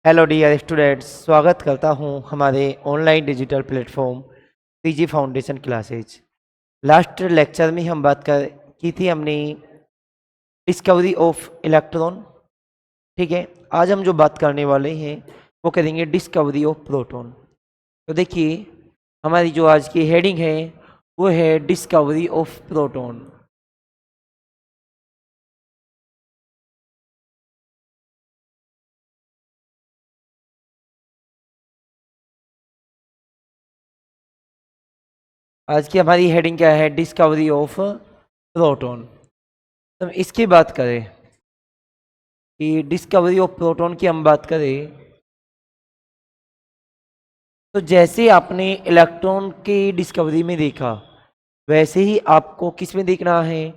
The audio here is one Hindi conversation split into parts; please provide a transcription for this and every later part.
हेलो डियर स्टूडेंट्स, स्वागत करता हूं हमारे online digital platform PG foundation classes. Last lecture में हम बात कर की थी हमने डिस्कवरी ऑफ इलेक्ट्रॉन। ठीक है, आज हम जो बात करने वाले हैं वो करेंगे डिस्कवरी ऑफ प्रोटॉन। तो देखिए, हमारी जो आज की हेडिंग है वो है डिस्कवरी ऑफ प्रोटॉन। आज की हमारी हेडिंग क्या है? Discovery of proton. तो इसकी बात करें कि डिस्कवरी ऑफ प्रोटॉन की हम बात करें तो जैसे आपने इलेक्ट्रॉन की डिस्कवरी में देखा, वैसे ही आपको किस में देखना है?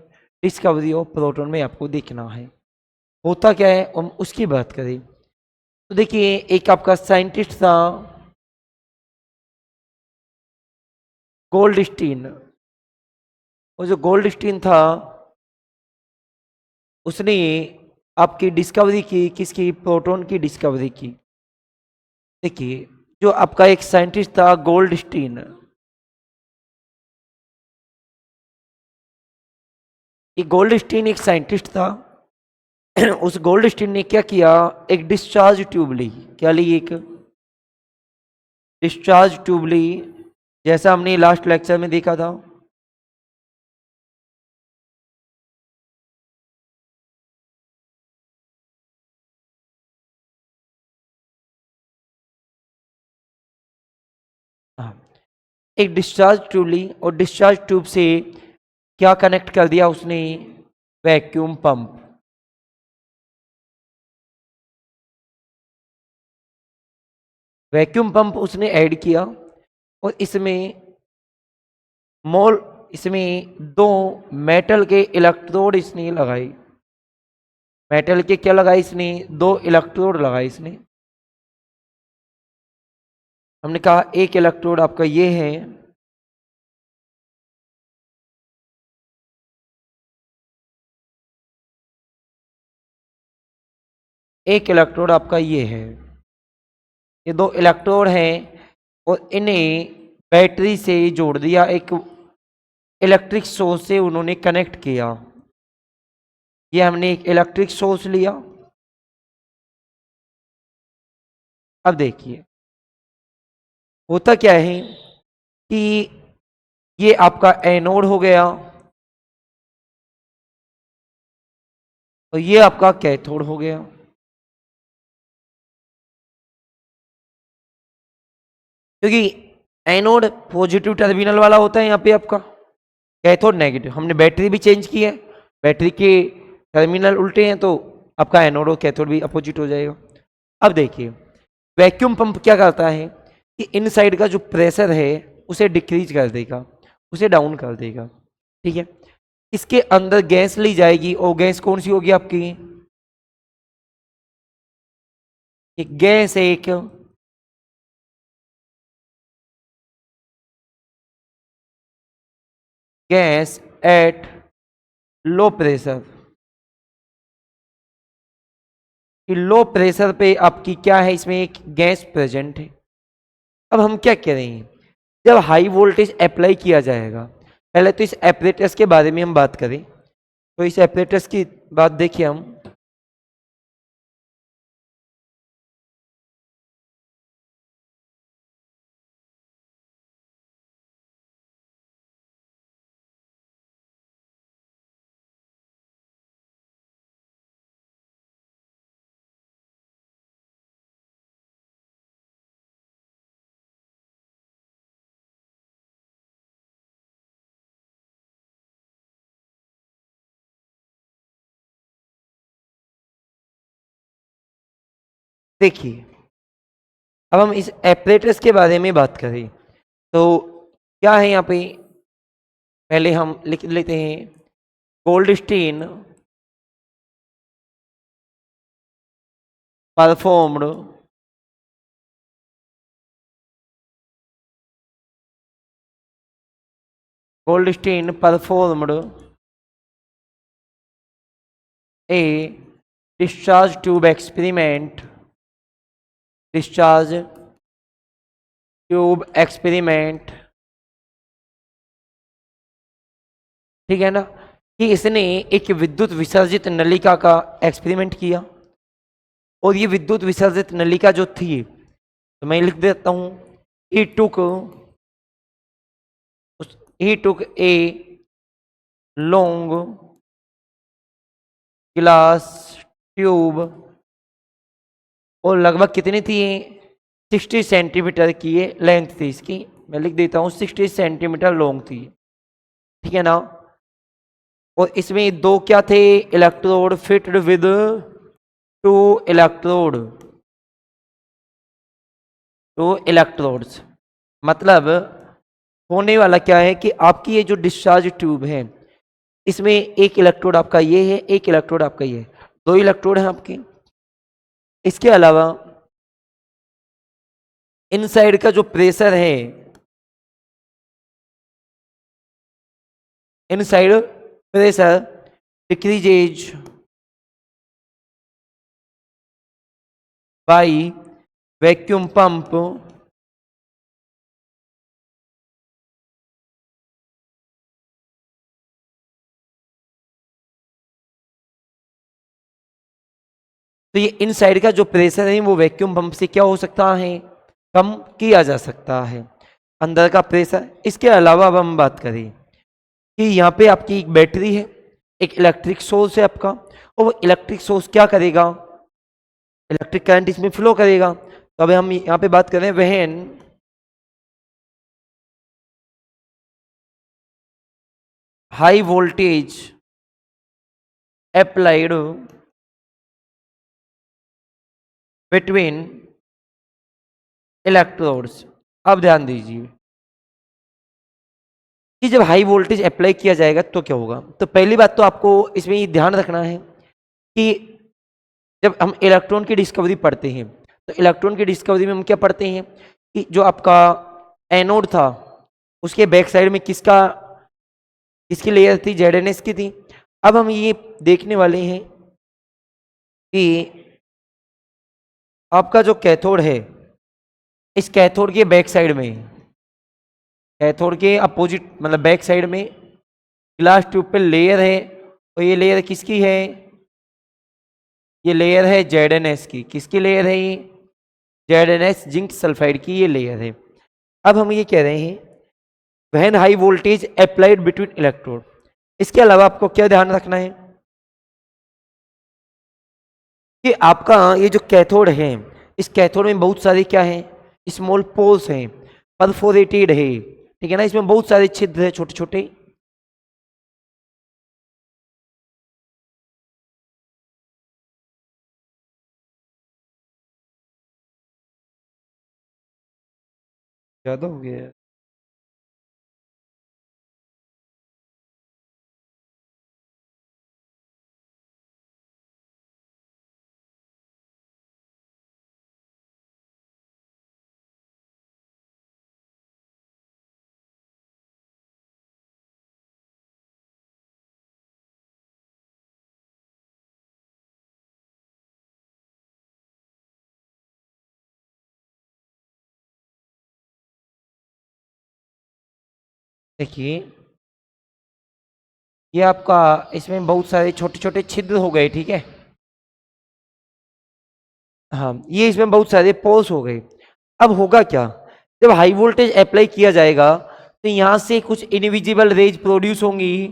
डिस्कवरी ऑफ प्रोटॉन में आपको देखना है। होता क्या है हम उसकी बात करें तो देखिए, एक आपका साइंटिस्ट था गोल्डस्टीन। वो जो गोल्डस्टीन था उसने आपकी डिस्कवरी की, किसकी? प्रोटॉन की डिस्कवरी की। देखिए, जो आपका एक साइंटिस्ट था गोल्डस्टीन, ये गोल्डस्टीन एक साइंटिस्ट था। उस गोल्डस्टीन ने क्या किया? एक डिस्चार्ज ट्यूब ली। क्या ली? एक डिस्चार्ज ट्यूब ली, जैसा हमने लास्ट लेक्चर में देखा था। हाँ, एक डिस्चार्ज ट्यूब ली और डिस्चार्ज ट्यूब से क्या कनेक्ट कर दिया उसने? Vacuum pump. वैक्यूम पंप उसने ऐड किया और मोल इसमें दो मेटल के इलेक्ट्रोड इसने लगाई। मेटल के क्या लगाई इसने? दो इलेक्ट्रोड लगाई इसने। हमने कहा एक इलेक्ट्रोड आपका ये है, एक इलेक्ट्रोड आपका ये है। ये दो इलेक्ट्रोड हैं और इन्हें बैटरी से जोड़ दिया, एक इलेक्ट्रिक सोर्स से उन्होंने कनेक्ट किया। ये हमने एक इलेक्ट्रिक सोर्स लिया। अब देखिए, होता क्या है कि ये आपका एनोड हो गया और ये आपका कैथोड हो गया। क्योंकि एनोड पॉजिटिव टर्मिनल वाला होता है यहाँ पे आपका, कैथोड नेगेटिव। हमने बैटरी भी चेंज की है, बैटरी के टर्मिनल उल्टे हैं तो आपका एनोड और कैथोड भी अपोजिट हो जाएगा। अब देखिए, वैक्यूम पंप क्या करता है कि इनसाइड का जो प्रेशर है उसे डिक्रीज कर देगा, उसे डाउन कर देगा। ठीक है, इसके अंदर गैस ली जाएगी और गैस कौन सी होगी आपकी? एक गैस है, एक गैस एट लो प्रेशर। कि लो प्रेशर पे आपकी क्या है? इसमें एक गैस प्रेजेंट है। अब हम क्या करेंगे? जब हाई वोल्टेज अप्लाई किया जाएगा, पहले तो इस एपरेटस के बारे में हम बात करें। तो इस एपरेटस की बात देखिए हम। देखिए, अब हम इस एपरेटस के बारे में बात करें तो क्या है यहाँ पे? पहले हम लिख लेते हैं गोल्डस्टीन परफॉर्म्ड गोल्डस्टीन परफॉर्म्ड ए discharge tube experiment discharge tube experiment, ठीक है ना, कि इसने एक विद्युत विसर्जित नलिका का एक्सपेरिमेंट किया, और ये विद्युत विसर्जित नलिका जो थी, तो मैं लिख देता हूं, he took a long glass tube, और लगभग कितनी थी, 60 सेंटीमीटर की ये लेंथ थी इसकी, मैं लिख देता हूं 60 सेंटीमीटर लॉन्ग थी, ठीक है ना। और इसमें दो क्या थे, electrode fitted with two electrode, two electrodes, मतलब होने वाला क्या है कि आपकी ये जो डिस्चार्ज ट्यूब है, इसमें एक इलेक्ट्रोड आपका ये है, एक इलेक्ट्रोड आपका ये है, दो इलेक्ट्रोड हैं आपके। इसके अलावा इनसाइड का जो प्रेशर है, inside pressure decreases by vacuum pump, तो ये इनसाइड का जो प्रेशर है वो वैक्यूम पंप से क्या हो सकता है, कम किया जा सकता है, अंदर का प्रेशर। इसके अलावा अब हम बात करें कि यहाँ पे आपकी एक बैटरी है, एक इलेक्ट्रिक सोर्स है आपका, और वो इलेक्ट्रिक सोर्स क्या करेगा, इलेक्ट्रिक करंट इसमें फ्लो करेगा। तो अब हम यहाँ पे बात करें when high voltage applied between electrodes. अब ध्यान दीजिए कि जब हाई वोल्टेज अप्लाई किया जाएगा तो क्या होगा। तो पहली बात तो आपको इसमें ये ध्यान रखना है कि जब हम इलेक्ट्रॉन की डिस्कवरी पढ़ते हैं, तो इलेक्ट्रॉन की डिस्कवरी में हम क्या पढ़ते हैं कि जो आपका एनोड था उसके बैक साइड में किसकी लेयर थी, जेडएनएस की थी। अब हम ये देखने वाले हैं कि आपका जो कैथोड है, इस कैथोड के बैक साइड में, कैथोड के अपोजिट मतलब बैक साइड में ग्लास ट्यूब पे लेयर है, और ये लेयर किसकी है, ये लेयर है जेडएनएस की। किसकी लेयर है ये, जेडएनएस जिंक सल्फाइड की ये लेयर है। अब हम ये कह रहे हैं when high voltage applied between electrode. इसके अलावा आपको क्या ध्यान रखना है कि आपका ये जो कैथोड है, इस कैथोड में बहुत सारे क्या है, स्मॉल पोर्स हैं, परफोरेटेड है, ठीक है ना, इसमें बहुत सारे छिद्र है छोटे छोटे। ज्यादा हो गया है। देखिए ये आपका इसमें बहुत सारे छोटे छोटे छिद्र हो गए, ठीक है, हाँ ये इसमें बहुत सारे पोर्स हो गए। अब होगा क्या, जब हाई वोल्टेज अप्लाई किया जाएगा तो यहाँ से कुछ इनविजिबल रेज प्रोड्यूस होंगी,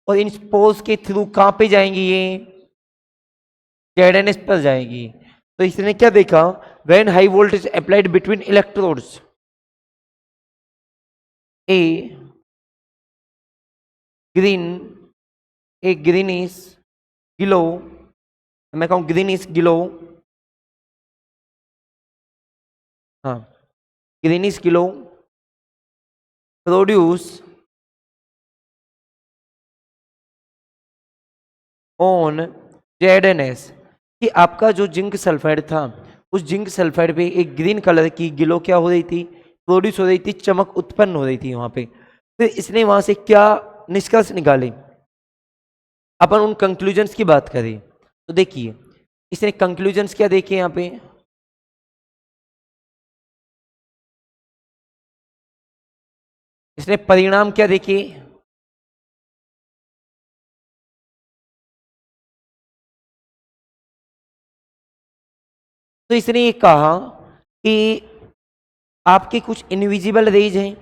और इन पोर्स के थ्रू कहाँ पे जाएंगी, ये जेडएनएस पर जाएगी। तो इसने क्या देखा, when high voltage applied between electrodes A green, A greenish glow, मैं कहूँ ग्रीनिश ग्लो, हाँ ग्रीनिश ग्लो प्रोड्यूस ऑन जेडएनएस, कि आपका जो जिंक सल्फाइड था उस जिंक सल्फाइड पे एक ग्रीन कलर की ग्लो क्या हो रही थी, प्रोड्यूस हो रही थी, चमक उत्पन्न हो रही थी वहां पे। फिर इसने वहां से क्या निष्कर्ष निकाले, अपन उन कंक्लूजन्स की बात करें तो देखिए इसने कंक्लूजन्स क्या देखे यहाँ पे, इसने परिणाम क्या देखिए, तो इसने ये कहा कि आपके कुछ इनविजिबल रेज हैं,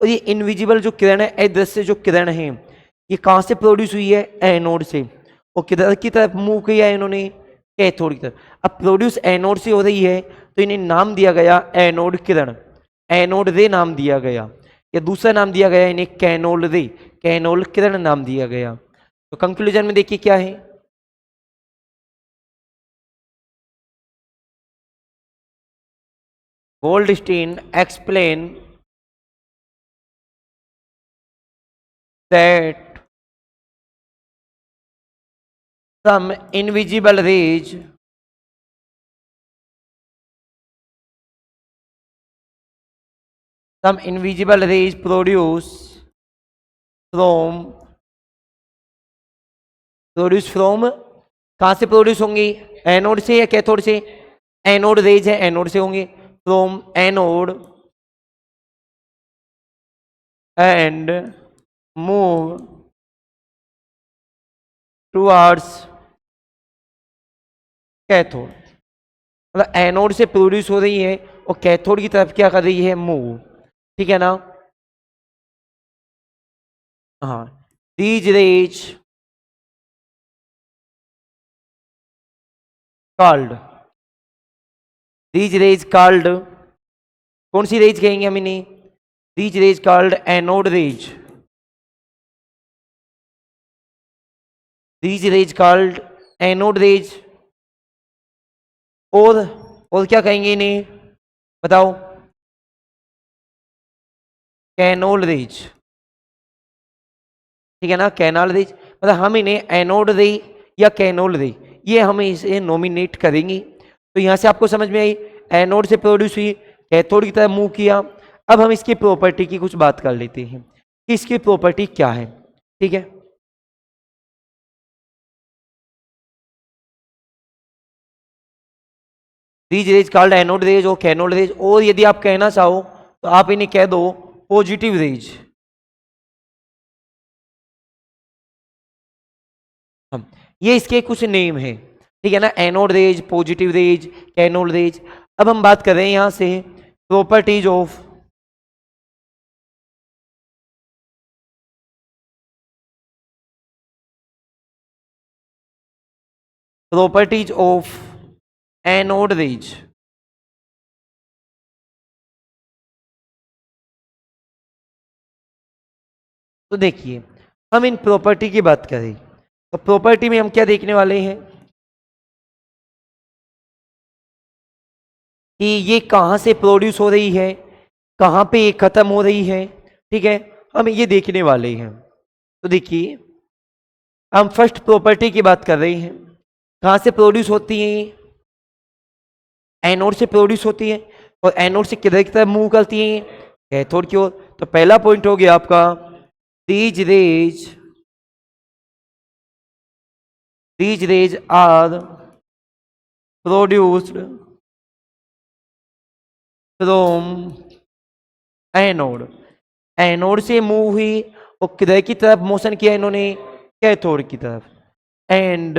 और ये इनविजिबल जो किरण है, अदृश्य जो किरण है, ये कहाँ से प्रोड्यूस हुई है, एनोड से, और किधर की तरफ मूव किया है इन्होंने, कैथोड की तरफ। अब प्रोड्यूस एनोड से हो रही है, तो इन्हें नाम दिया गया एनोड किरण, एनोड रे नाम दिया गया, या दूसरा नाम दिया गया इन्हें कैनोल रे, कैनोल किरण नाम दिया गया। तो कंक्लूजन में देखिए क्या है, Goldstein explain that some invisible rays from कहाँ से प्रोड्यूस होंगी, एनोड से या कैथोड से, एनोड रेज है, एनोड से होंगे, from anode and move towards cathode. मतलब एनोड से प्रोड्यूस हो रही है और कैथोड की तरफ क्या कर रही है, मूव। ठीक है ना, हाँ, these raise called, these raise called, कौन सी रेज कहेंगे हम इन्हें, these raise called anode rays, these raise called anode rays, और क्या कहेंगे इन्हें, बताओ, कैनोल रेज। ठीक है ना, कैनाल रेज, मतलब हम इन्हें एनोड रे या कैनोल रे, ये हम इसे नॉमिनेट करेंगे। तो यहां से आपको समझ में आई, एनोड से प्रोड्यूस हुई, कैथोड की तरफ मूव किया। अब हम इसकी प्रॉपर्टी की कुछ बात कर लेते हैं कि इसकी प्रॉपर्टी क्या है। ठीक है, these raise called anode rays और कैनोड रेज, और यदि आप कहना चाहो तो आप इन्हें कह दो पॉजिटिव रेज। हम, ये इसके कुछ नेम है, ठीक है ना, anode rays, positive rays, cathode rays. अब हम बात कर रहे हैं यहां से प्रॉपर्टीज ऑफ एनोड रेज। तो देखिए, हम इन प्रॉपर्टी की बात करें तो प्रॉपर्टी में हम क्या देखने वाले हैं कि ये कहाँ से प्रोड्यूस हो रही है, कहाँ पे ये खत्म हो रही है। ठीक है, हम ये देखने वाले हैं। तो देखिए, हम फर्स्ट प्रॉपर्टी की बात कर रहे हैं, कहाँ से प्रोड्यूस होती है, एनोड से प्रोड्यूस होती है, और एनोड से किधर की तरफ मूव करती है, कैथोड की ओर। तो पहला पॉइंट हो गया आपका, these raise, these rays are produced from anode, anode से मूव हुई और किधर की तरफ मोशन किया इन्होंने, कैथोड की तरफ, and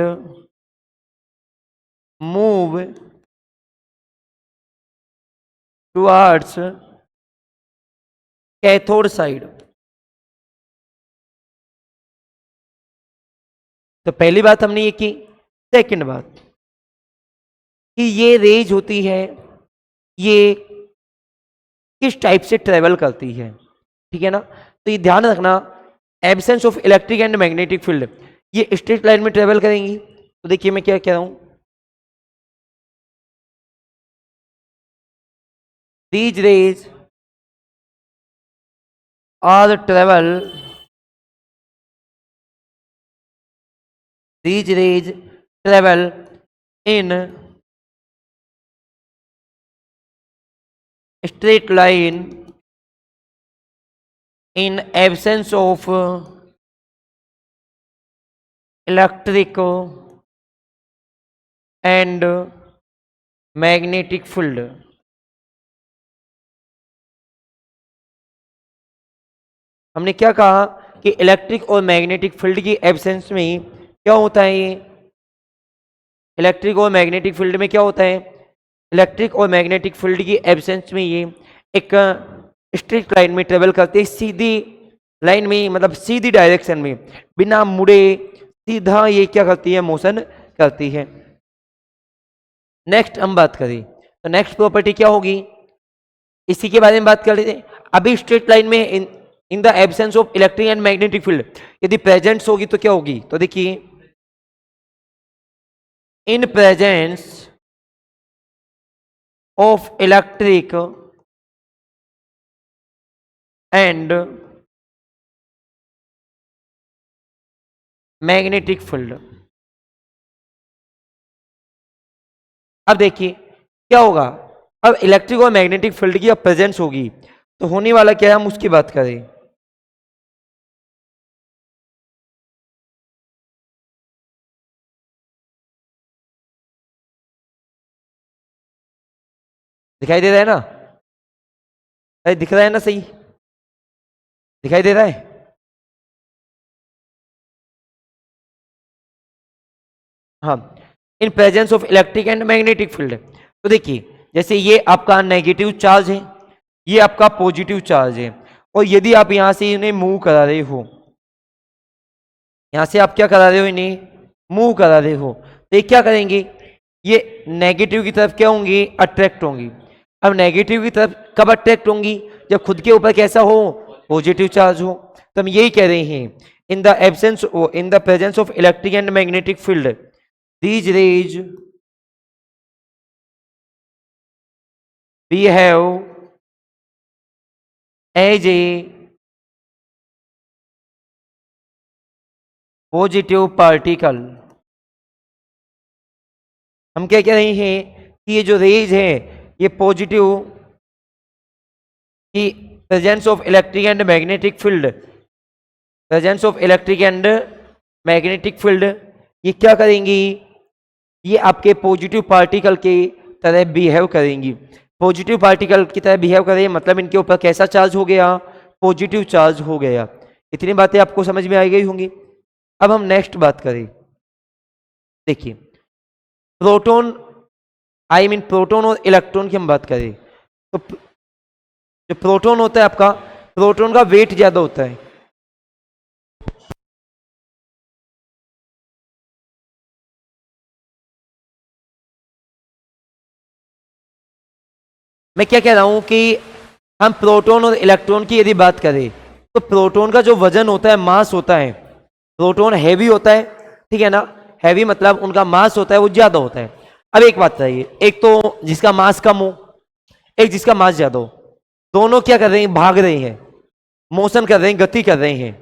move towards cathode side. तो पहली बात हमने ये की। सेकंड बात कि ये रेज होती है, ये किस टाइप से ट्रेवल करती है। ठीक है ना, तो ये ध्यान रखना, absence of electric and magnetic field, ये स्ट्रेट लाइन में ट्रेवल करेंगी। तो देखिए मैं क्या कह रहा हूं, these rays are travel, these rays travel in straight line in absence of electric and magnetic field। हमने क्या कहा कि इलेक्ट्रिक और मैग्नेटिक फील्ड की एब्सेंस में क्या होता है, ये इलेक्ट्रिक और मैग्नेटिक फील्ड में क्या होता है, इलेक्ट्रिक और मैग्नेटिक फील्ड की एब्सेंस में ये एक स्ट्रेट लाइन में ट्रेवल करते हैं, सीधी लाइन में, मतलब सीधी डायरेक्शन में, बिना मुड़े सीधा ये क्या करती है, मोशन करती है। नेक्स्ट हम बात करें तो नेक्स्ट प्रॉपर्टी क्या होगी, इसी के बारे में बात कर लेते हैं। अभी स्ट्रेट लाइन में in the absence of electric and magnetic field यदि प्रेजेंस होगी तो क्या होगी, तो देखिए in presence of electric and magnetic field. अब देखिए क्या होगा, अब इलेक्ट्रिक और मैग्नेटिक फील्ड की अब प्रेजेंस होगी तो होने वाला क्या है, हम उसकी बात करें। दिखाई दे रहा है ना, अरे दिख रहा है ना, सही दिखाई दे रहा है। हाँ, in presence of electric and magnetic field, तो देखिए जैसे ये आपका नेगेटिव चार्ज है, ये आपका पॉजिटिव चार्ज है, और यदि आप यहां से इन्हें मूव करा रहे हो, यहां से आप क्या करा रहे हो, इन्हें मूव करा रहे हो, तो ये क्या करेंगे, ये नेगेटिव की तरफ क्या होंगी, अट्रैक्ट होंगी। अब नेगेटिव की तरफ कब अट्रैक्ट होंगी, जब खुद के ऊपर कैसा हो, पॉजिटिव चार्ज हो। तो हम यही कह रहे हैं, in the absence in the presence of electric and magnetic field these rays behave as a positive particle। हम क्या कह रहे हैं कि ये जो रेज है ये पॉजिटिव की presence of electric and magnetic field, presence of electric and magnetic field ये क्या करेंगी, ये आपके पॉजिटिव पार्टिकल की तरह बिहेव करेंगी। पॉजिटिव पार्टिकल की तरह बिहेव करें मतलब इनके ऊपर कैसा चार्ज हो गया, पॉजिटिव चार्ज हो गया। इतनी बातें आपको समझ में आ गई होंगी। अब हम नेक्स्ट बात करें, देखिए प्रोटॉन, आई मीन प्रोटॉन और इलेक्ट्रॉन की हम बात करें तो जो प्रोटॉन होता है आपका, प्रोटॉन का वेट ज्यादा होता है, मैं क्या कह रहा हूं कि हम प्रोटॉन और इलेक्ट्रॉन की यदि बात करें तो प्रोटॉन का जो वजन होता है, मास होता है, प्रोटॉन हैवी होता है, ठीक है ना, हैवी मतलब उनका मास होता है वो ज्यादा होता है। अब एक बात बताइए, एक तो जिसका मास कम हो, एक जिसका मास ज्यादा हो, दोनों क्या कर रहे हैं, भाग रहे हैं, मोशन कर रहे हैं, गति कर रहे हैं,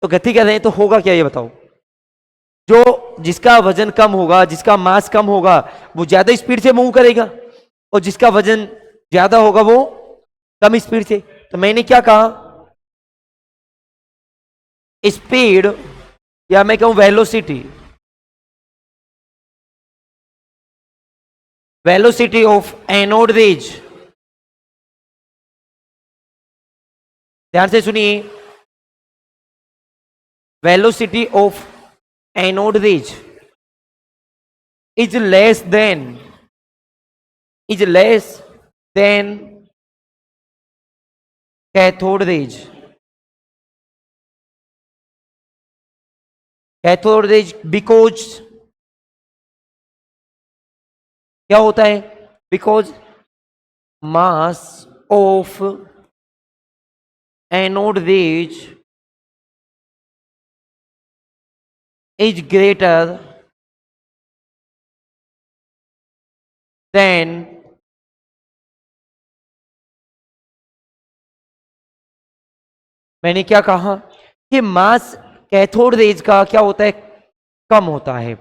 तो गति कर रहे हैं तो होगा क्या, ये बताओ। जो जिसका वजन कम होगा, जिसका मास कम होगा वो ज्यादा स्पीड से मूव करेगा, और जिसका वजन ज्यादा होगा वो कम स्पीड से। तो मैंने क्या कहा, स्पीड या मैं कहूं velocity, velocity of anode rays, ध्यान से सुनिए, velocity of anode rays is less than cathode rays. Cathode rays because क्या होता है, because mass of anode rays is greater than मैंने क्या कहा कि मास कैथोड रेज का क्या होता है, कम होता है।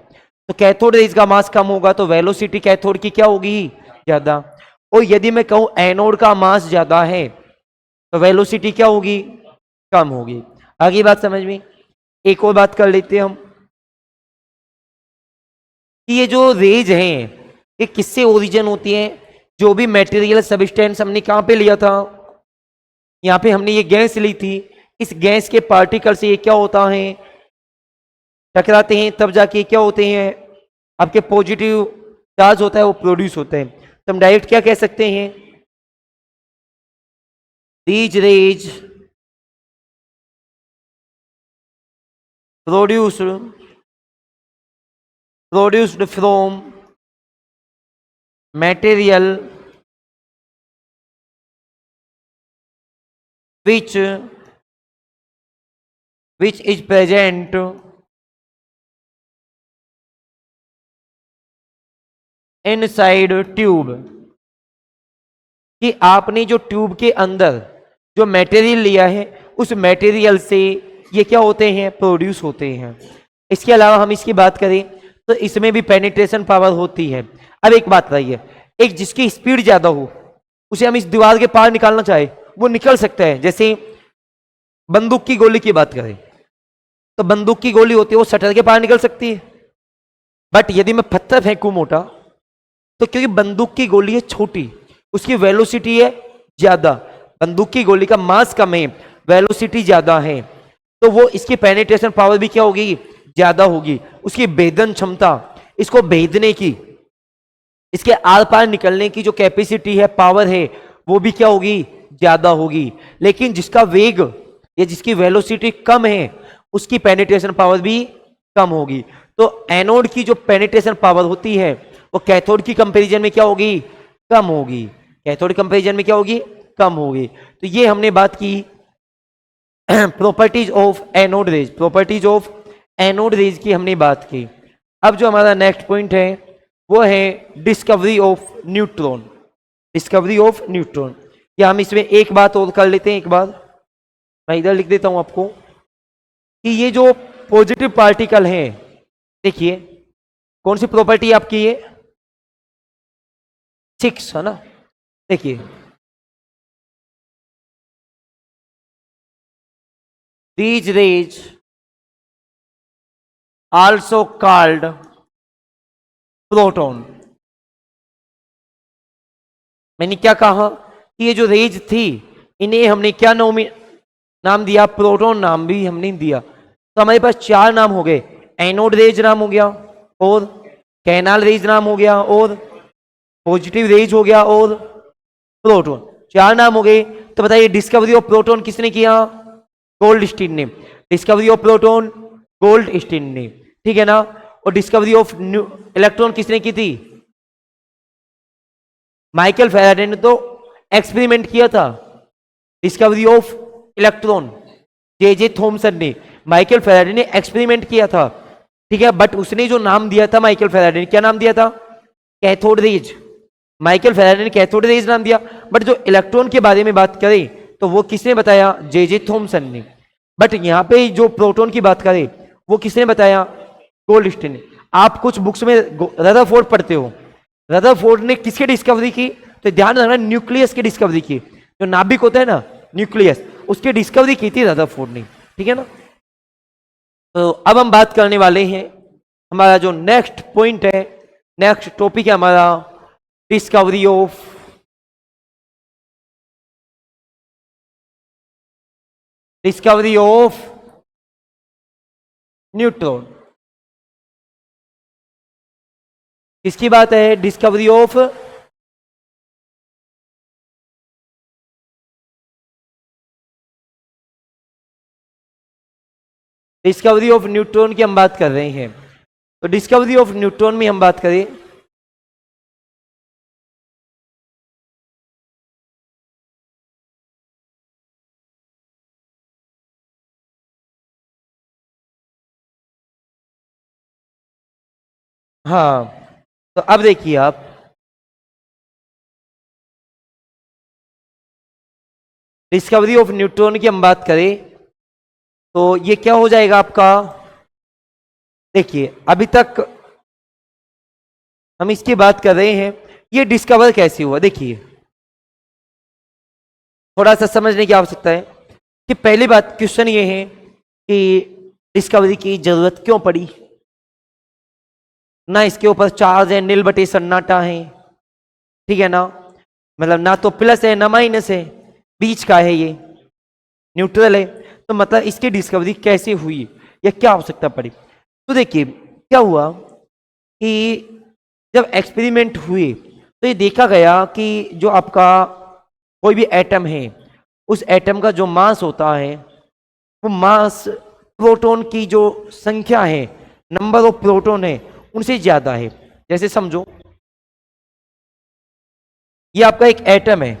तो कैथोड रेज का मास कम होगा तो वेलोसिटी कैथोड की क्या होगी, ज्यादा। और यदि मैं कहूं एनोड का मास ज्यादा है तो वेलोसिटी क्या होगी, कम होगी। आगे बात समझ में। एक और बात कर लेते हैं हम कि ये जो रेज हैं ये किससे ओरिजिन होती है, जो भी मटेरियल सबस्टेंस हमने कहां पे लिया था, यहाँ पे हमने ये गैस ली थी, इस गैस के पार्टिकल से ये क्या होता है, टकराते हैं, तब जाके क्या होते हैं, आपके पॉजिटिव चार्ज होता है वो प्रोड्यूस होता है। तो हम डायरेक्ट क्या कह सकते हैं, these rays produced from material which is present inside tube, कि आपने जो ट्यूब के अंदर जो मटेरियल लिया है उस मटेरियल से ये क्या होते हैं, प्रोड्यूस होते हैं। इसके अलावा हम इसकी बात करें तो इसमें भी पेनिट्रेशन पावर होती है। अब एक बात रही है, एक जिसकी स्पीड ज्यादा हो उसे हम इस दीवार के पार निकालना चाहे वो निकल सकता है। जैसे बंदूक की गोली की बात करें तो बंदूक की गोली होती है वो शटर के पार निकल सकती है, बट यदि मैं पत्थर फेंकूं मोटा तो क्योंकि बंदूक की गोली है छोटी, उसकी वेलोसिटी है ज्यादा, बंदूक की गोली का मास कम है, वेलोसिटी ज्यादा है, तो वो इसकी पेनिट्रेशन पावर भी क्या होगी, ज्यादा होगी। उसकी भेदन क्षमता, इसको भेदने की, इसके आर पार निकलने की जो कैपेसिटी है, पावर है, वो भी क्या होगी, ज्यादा होगी। लेकिन जिसका वेग या जिसकी वेलोसिटी कम है उसकी पेनिट्रेशन पावर भी कम होगी। तो एनोड की जो पेनिट्रेशन पावर होती है वो कैथोड की कंपैरिजन में क्या होगी, कम होगी। कैथोड कंपैरिजन में क्या होगी, कम होगी। तो ये हमने बात की properties of anode rays, properties of anode rays की हमने बात की। अब जो हमारा नेक्स्ट पॉइंट है वो है discovery of neutron, discovery of neutron. या हम इसमें एक बात और कर लेते हैं, एक बार मैं इधर लिख देता हूं आपको कि ये जो पॉजिटिव पार्टिकल हैं, देखिए कौन सी प्रॉपर्टी आपकी है, 6 है ना। देखिए these rays also called proton. मैंने क्या कहा कि ये जो रेज थी इन्हें हमने क्या नाम दिया, प्रोटॉन नाम भी हमने दिया। तो हमारे पास 4 नाम हो गए, एनोड रेज नाम हो गया, और कैनाल रेज नाम हो गया, और पॉजिटिव रेज हो गया, और प्रोटॉन, 4 नाम हो गए। तो बताइए डिस्कवरी ऑफ प्रोटॉन किसने किया, गोल्डस्टीन ने। डिस्कवरी ऑफ प्रोटॉन गोल्डस्टीन ने, ठीक है ना। और डिस्कवरी ऑफ इलेक्ट्रॉन किसने की थी, माइकल फैराडे ने तो एक्सपेरिमेंट किया था। Discovery of electron J Thomson ने, माइकल फैराडे ने एक्सपेरिमेंट किया था, ठीक है। बट उसने जो नाम दिया था माइकल फैराडे ने, क्या नाम दिया था, कैथोड रेज। माइकल फैराडे ने कैथोड रेज नाम दिया, बट जो इलेक्ट्रॉन के बारे में बात करें तो वो किसने बताया, जे थॉमसन ने। बट यहाँ पे जो प्रोटॉन की बात करें वो किसने बताया, गोल्डस्टीन ने। आप कुछ बुक्स में रदरफोर्ड पढ़ते हो, रदरफोर्ड ने किसकी डिस्कवरी की, तो ध्यान रखना न्यूक्लियस की डिस्कवरी की, जो नाभिक होता है ना न्यूक्लियस, उसकी डिस्कवरी की थी रदरफोर्ड ने, ठीक है ना। तो अब हम बात करने वाले हैं, हमारा जो नेक्स्ट पॉइंट है, नेक्स्ट टॉपिक है हमारा डिस्कवरी ऑफ न्यूट्रॉन। किसकी बात है, डिस्कवरी ऑफ न्यूट्रॉन की हम बात कर रहे हैं। तो डिस्कवरी ऑफ न्यूट्रॉन में हम बात करें, हाँ तो अब देखिए आप, डिस्कवरी ऑफ न्यूट्रॉन की हम बात करें तो ये क्या हो जाएगा आपका, देखिए अभी तक हम इसकी बात कर रहे हैं, ये डिस्कवर कैसे हुआ। देखिए थोड़ा सा समझने की आवश्यकता है कि पहली बात क्वेश्चन ये है कि डिस्कवरी की जरूरत क्यों पड़ी, ना इसके ऊपर चार्ज है, नील बटे सन्नाटा है, ठीक है ना, मतलब ना तो प्लस है ना माइनस है, बीच का है, ये न्यूट्रल है। तो मतलब इसकी डिस्कवरी कैसे हुई या क्या आवश्यकता पड़ी। तो देखिए क्या हुआ कि जब एक्सपेरिमेंट हुए तो ये देखा गया कि जो आपका कोई भी एटम है, उस एटम का जो मास होता है, वो मास प्रोटॉन की जो संख्या है, नंबर ऑफ प्रोटॉन है, उनसे ज्यादा है। जैसे समझो ये आपका एक एटम है,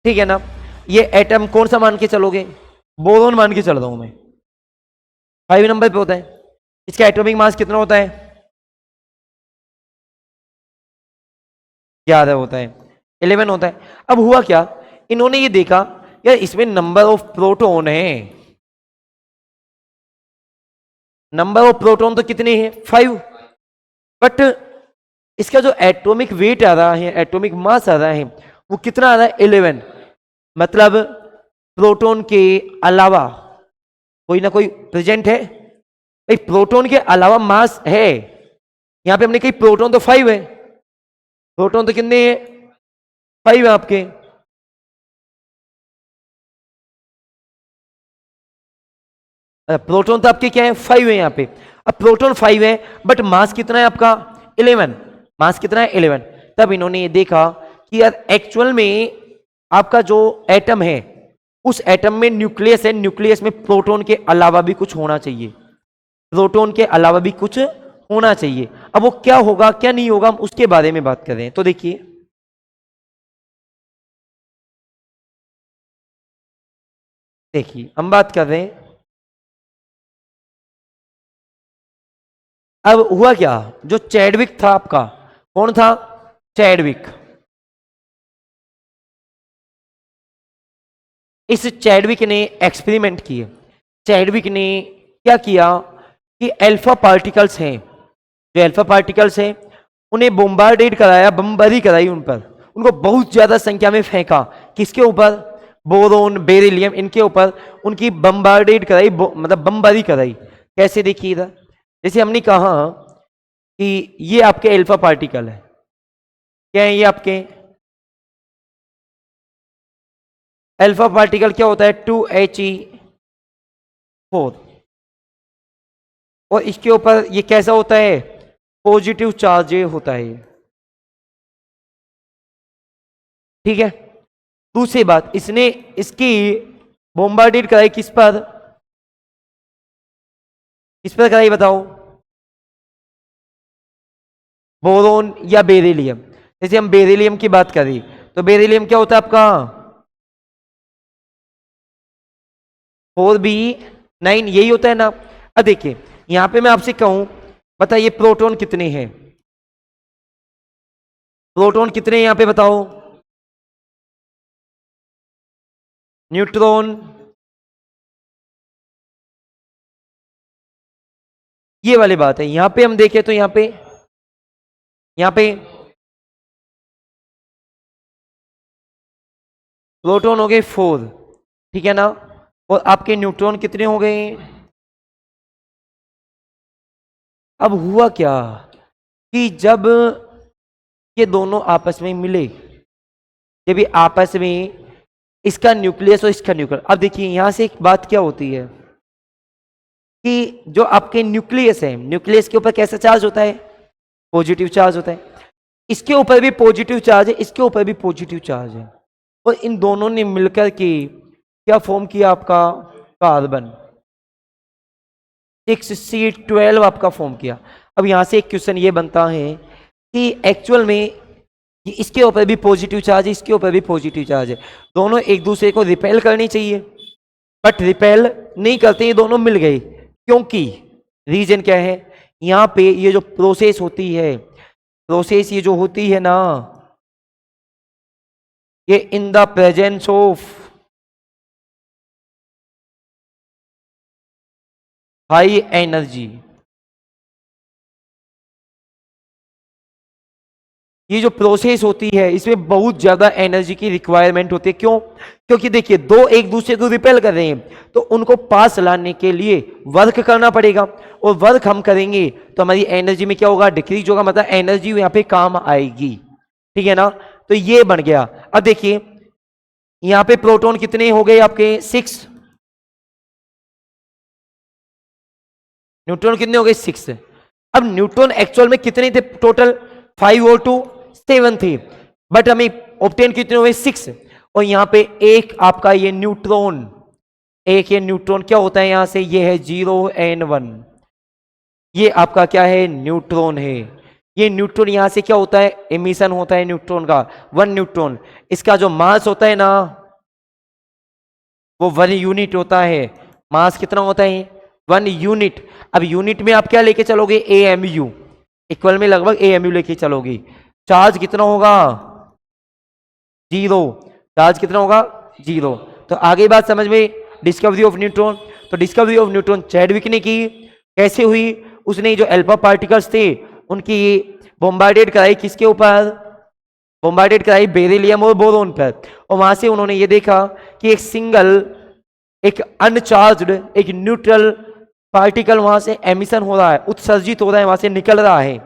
ठीक है ना। ये एटम कौन सा मान के चलोगे, बोरोन मान के चल रहा हूं मैं, 5 नंबर पे होता है। इसका एटॉमिक मास कितना होता है, 11 होता है, 11 होता है। अब हुआ क्या, इन्होंने ये देखा यार इसमें नंबर ऑफ प्रोटॉन है, नंबर ऑफ प्रोटॉन तो कितने हैं 5, बट इसका जो एटॉमिक वेट आ रहा है, एटॉमिक मास आ रहा है, वो कितना आ रहा है 11। मतलब प्रोटॉन के अलावा कोई ना कोई प्रेजेंट है भाई, प्रोटॉन के अलावा मास है। यहां पे हमने कही प्रोटॉन तो 5 है, प्रोटॉन तो कितने हैं 5 है आपके। प्रोटॉन तो आपके क्या है 5 है यहाँ पे। अब प्रोटॉन 5 है बट मास कितना है आपका 11, मास कितना है 11। तब इन्होंने ये देखा कि यार एक्चुअल में आपका जो एटम है, उस एटम में न्यूक्लियस है, न्यूक्लियस में प्रोटॉन के अलावा भी कुछ होना चाहिए, प्रोटॉन के अलावा भी कुछ होना चाहिए। अब वो क्या होगा क्या नहीं होगा, हम उसके बारे में बात कर रहे हैं। तो देखिए देखिए हम बात कर रहे हैं, अब हुआ क्या, जो चैडविक था आपका, कौन था चैडविक, इस चैडविक ने एक्सपेरिमेंट किए। चैडविक ने क्या किया कि अल्फा पार्टिकल्स हैं, जो अल्फा पार्टिकल्स हैं उन्हें बोम्बार्डेड कराया, बमबारी कराई उन पर, उनको बहुत ज्यादा संख्या में फेंका। किसके ऊपर, बोरोन बेरिलियम इनके ऊपर उनकी बमबार्डेड कराई, मतलब बमबारी कराई। कैसे देखिए इधर, जैसे हमने कहा कि ये आपके अल्फा पार्टिकल है, क्या है ये आपके अल्फा पार्टिकल, क्या होता है 2He4, और इसके ऊपर ये कैसा होता है पॉजिटिव चार्ज होता है ये, ठीक है। दूसरी बात, इसने इसकी बोम्बार्डेड कराई किस पर कराई बताओ, बोरोन या बेरिलियम। जैसे हम बेरिलियम की बात करें तो बेरिलियम क्या होता है आपका 4B9, यही होता है ना। अब देखिए यहां पे मैं आपसे कहूं बताइए प्रोटॉन कितने हैं, प्रोटॉन कितने हैं यहां पे बताओ, न्यूट्रॉन, ये वाली बात है। यहां पे हम देखें तो यहां पे प्रोटॉन हो गए 4, ठीक है ना, और आपके न्यूट्रॉन कितने हो गए। अब हुआ क्या कि जब ये दोनों आपस में मिले, जब ये आपस में इसका न्यूक्लियस और इसका न्यूक्लियस, अब देखिए यहां से एक बात क्या होती है कि जो आपके न्यूक्लियस है, न्यूक्लियस के ऊपर कैसा चार्ज होता है पॉजिटिव चार्ज होता है, इसके ऊपर भी पॉजिटिव चार्ज है, इसके ऊपर भी पॉजिटिव चार्ज है, और इन दोनों ने मिलकर के क्या फॉर्म किया आपका कार्बन 6C12 आपका फॉर्म किया। अब यहां से एक क्वेश्चन ये बनता है कि एक्चुअल में इसके ऊपर भी पॉजिटिव चार्ज है, इसके ऊपर भी पॉजिटिव चार्ज है, दोनों एक दूसरे को रिपेल करनी चाहिए, बट रिपेल नहीं करते, ये दोनों मिल गए। क्योंकि रीजन क्या है, यहां पे ये जो प्रोसेस होती है, प्रोसेस ये जो होती है ना, ये in the presence of high energy, ये जो प्रोसेस होती है इसमें बहुत ज्यादा एनर्जी की रिक्वायरमेंट होती है। क्यों, क्योंकि देखिए दो एक दूसरे को रिपेल कर रहे हैं तो उनको पास लाने के लिए वर्क करना पड़ेगा, और वर्क हम करेंगे तो हमारी एनर्जी में क्या होगा डिक्रीज होगा, मतलब एनर्जी यहाँ पे काम आएगी, ठीक है ना। तो ये बन गया। अब देखिए यहां पे प्रोटॉन कितने हो गए आपके 6, न्यूट्रॉन कितने हो गए 6। अब न्यूट्रॉन एक्चुअल में कितने थे टोटल, 5 और 2 7 थे, बट हमें ऑब्टेन कितने हुए 6। और यहां पे एक आपका ये न्यूट्रॉन, एक ये न्यूट्रॉन क्या होता है यहां से, ये है 0n1, ये आपका क्या है न्यूट्रॉन है। ये न्यूट्रॉन यहां से क्या होता है, एमिशन होता है न्यूट्रॉन का 1 न्यूट्रॉन। इसका जो मास होता है ना वो 1 यूनिट होता है। मास कितना होता है 1 यूनिट। अब यूनिट में आप क्या लेके चलोगे, AMU, इक्वल में लगभग AMU लेके चलोगे। चार्ज कितना होगा 0, चार्ज कितना होगा 0। तो आगे बात समझ में, डिस्कवरी ऑफ न्यूट्रॉन। तो डिस्कवरी ऑफ न्यूट्रॉन चैडविक ने की, कैसे हुई, उसने जो अल्फा पार्टिकल्स थे उनकी बॉम्बार्डेड कराई, किसके ऊपर बॉम्बार्डेड कराई, बेरिलियम और बोरोन पर। और वहां से उन्होंने ये देखा कि एक सिंगल, एक अनचार्ज्ड, एक न्यूट्रल पार्टिकल वहां से एमिशन हो रहा है, उत्सर्जित हो रहा है, वहां से निकल रहा है,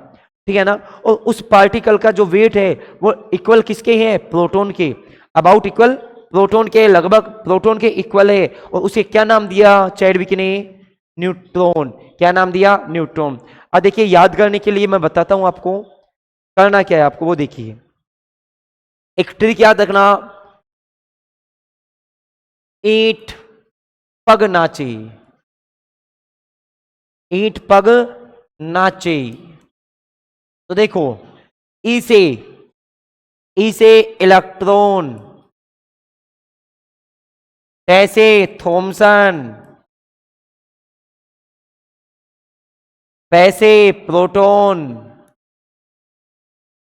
ठीक है ना। और उस पार्टिकल का जो वेट है वो इक्वल किसके है, प्रोटॉन के, अबाउट इक्वल प्रोटॉन के, लगभग प्रोटॉन के इक्वल है। और उसे क्या नाम दिया चैडविक ने, न्यूट्रॉन। क्या नाम दिया, न्यूट्रॉन। अब देखिए याद करने के लिए मैं बताता हूं आपको करना क्या है, आपको वो देखिए। एक ट्रिक याद रखना, 8 पग नाचे, 8 पग नाचे। तो देखो ई से इलेक्ट्रॉन, ऐसे थॉमसन, पैसे प्रोटॉन,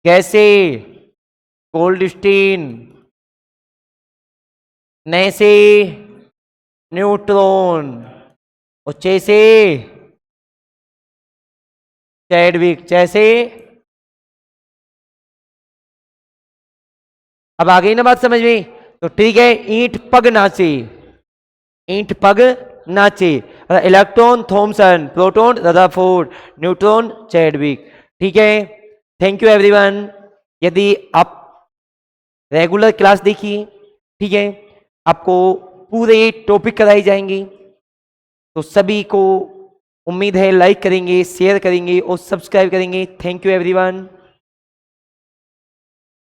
कैसे गोल्डस्टीन, नैसे न्यूट्रॉन, और जैसे चैडविक, जैसे। अब आ गई ना बात समझ में। तो ठीक है, ईंट पग नाचे, ईंट पग नाचे, electron Thomson, proton Rutherford, neutron Chadwick. ठीक है, थैंक यू एवरीवन। यदि आप रेगुलर क्लास देखिए, ठीक है, आपको पूरे टॉपिक कराई जाएंगी, तो सभी को उम्मीद है लाइक करेंगे, शेयर करेंगे और सब्सक्राइब करेंगे। Thank you everyone.